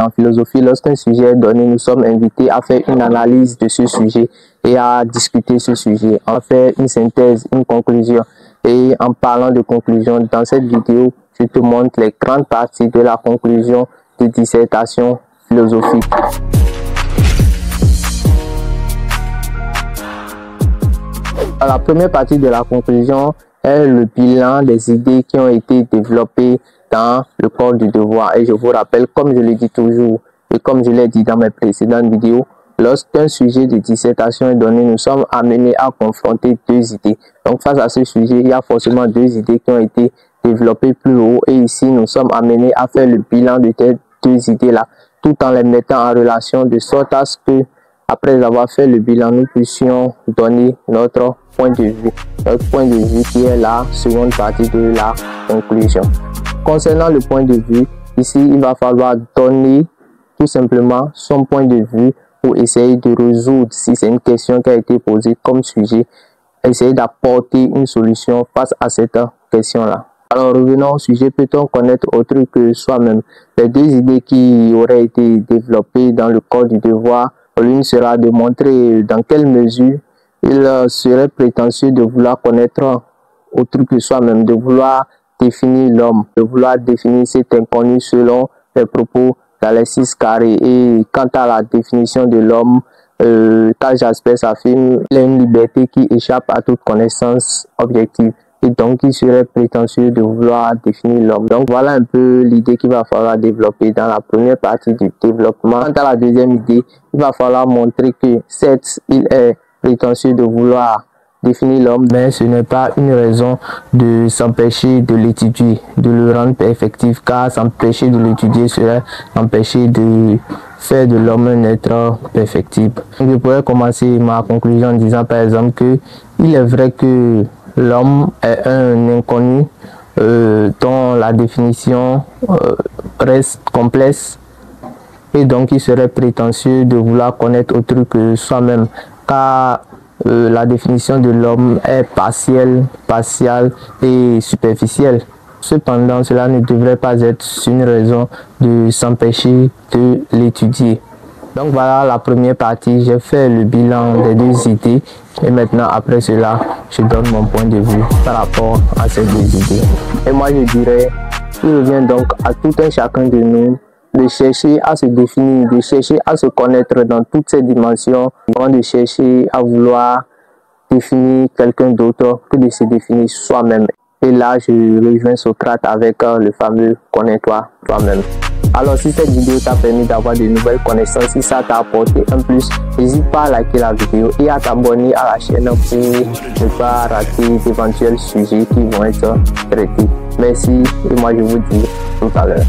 en philosophie, lorsqu'un sujet est donné, nous sommes invités à faire une analyse de ce sujet et à discuter ce sujet, à faire une synthèse, une conclusion. Et en parlant de conclusion, dans cette vidéo, je te montre les grandes parties de la conclusion de dissertation philosophique. La première partie de la conclusion est le bilan des idées qui ont été développées dans le corps du devoir. Et je vous rappelle, comme je le dis toujours et comme je l'ai dit dans mes précédentes vidéos, lorsqu'un sujet de dissertation est donné, nous sommes amenés à confronter deux idées. Donc face à ce sujet, il y a forcément deux idées qui ont été développées plus haut. Et ici, nous sommes amenés à faire le bilan de ces deux idées-là, tout en les mettant en relation de sorte à ce que, après avoir fait le bilan, nous puissions donner notre point de vue. Notre point de vue qui est la seconde partie de la conclusion. Concernant le point de vue, ici, il va falloir donner tout simplement son point de vue pour essayer de résoudre, si c'est une question qui a été posée comme sujet, essayer d'apporter une solution face à cette question-là. Alors revenons au sujet, peut-on connaître autre que soi-même? Les deux idées qui auraient été développées dans le corps du devoir, l'une sera de montrer dans quelle mesure il serait prétentieux de vouloir connaître autre que soi-même, de vouloir définir l'homme, de vouloir définir cet inconnu selon les propos d'Alexis Carré. Et quant à la définition de l'homme, Karl Jaspers affirme qu'il y a une liberté qui échappe à toute connaissance objective. Et donc, il serait prétentieux de vouloir définir l'homme. Donc, voilà un peu l'idée qu'il va falloir développer dans la première partie du développement. Quant à la deuxième idée, il va falloir montrer que certes, il est prétentieux de vouloir définir l'homme, mais ce n'est pas une raison de s'empêcher de l'étudier, de le rendre perfectif, car s'empêcher de l'étudier serait empêcher de faire de l'homme un être perfectible. Je pourrais commencer ma conclusion en disant par exemple que il est vrai que l'homme est un inconnu dont la définition reste complexe et donc il serait prétentieux de vouloir connaître autre que soi-même, car la définition de l'homme est partielle, partiale et superficielle. Cependant, cela ne devrait pas être une raison de s'empêcher de l'étudier. Donc voilà la première partie, j'ai fait le bilan des deux idées et maintenant après cela, je donne mon point de vue par rapport à ces deux idées. Et moi je dirais, il revient donc à tout un chacun de nous de chercher à se définir, de chercher à se connaître dans toutes ces dimensions, avant de chercher à vouloir définir quelqu'un d'autre que de se définir soi-même. Et là, je rejoins Socrate avec le fameux « connais-toi toi-même ». Alors, si cette vidéo t'a permis d'avoir de nouvelles connaissances, si ça t'a apporté un plus, n'hésite pas à liker la vidéo et à t'abonner à la chaîne pour ne pas rater d'éventuels sujets qui vont être traités. Merci et moi je vous dis tout à l'heure.